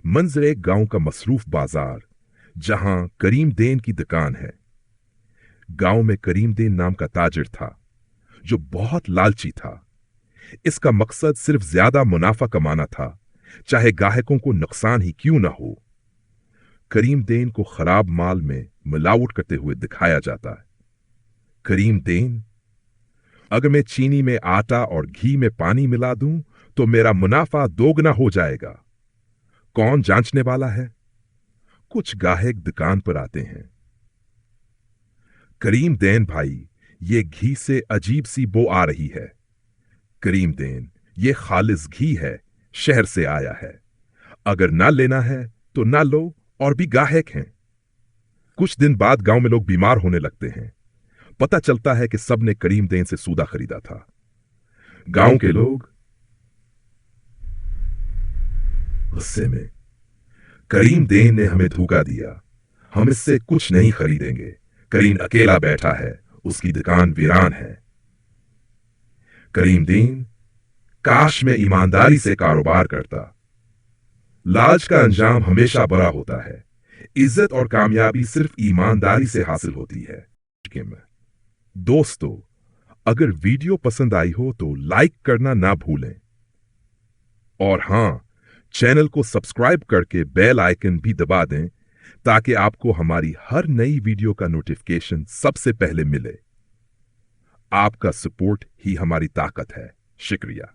मंजर एक गांव का मसरूफ बाजार, जहां करीमदेन की दुकान है। गांव में करीमदेन नाम का ताजिर था, जो बहुत लालची था। इसका मकसद सिर्फ ज्यादा मुनाफा कमाना था, चाहे गाहकों को नुकसान ही क्यों न हो। करीमदेन को खराब माल में मिलावट करते हुए दिखाया जाता है। करीमदेन, अगर मैं चीनी में आटा और घी में पानी मिला दूं तो मेरा मुनाफा दोगुना हो जाएगा। कौन जांचने वाला है? कुछ गाहक दुकान पर आते हैं। करीमदेन भाई, ये घी से अजीब सी बो आ रही है। करीमदेन, ये खालिस घी है, शहर से आया है। अगर ना लेना है तो ना लो, और भी गाहक हैं। कुछ दिन बाद गांव में लोग बीमार होने लगते हैं। पता चलता है कि सबने करीमदेन से सौदा खरीदा था। गांव के लोग गुस्से में, करीमदेन ने हमें धोखा दिया, हम इससे कुछ नहीं खरीदेंगे। करीम अकेला बैठा है, उसकी दुकान वीरान है। करीमदेन, काश मैं ईमानदारी से कारोबार करता। लालच का अंजाम हमेशा बुरा होता है। इज्जत और कामयाबी सिर्फ ईमानदारी से हासिल होती है। दोस्तों, अगर वीडियो पसंद आई हो तो लाइक करना ना भूलें। और हां, चैनल को सब्सक्राइब करके बेल आइकन भी दबा दें, ताकि आपको हमारी हर नई वीडियो का नोटिफिकेशन सबसे पहले मिले। आपका सपोर्ट ही हमारी ताकत है। शुक्रिया।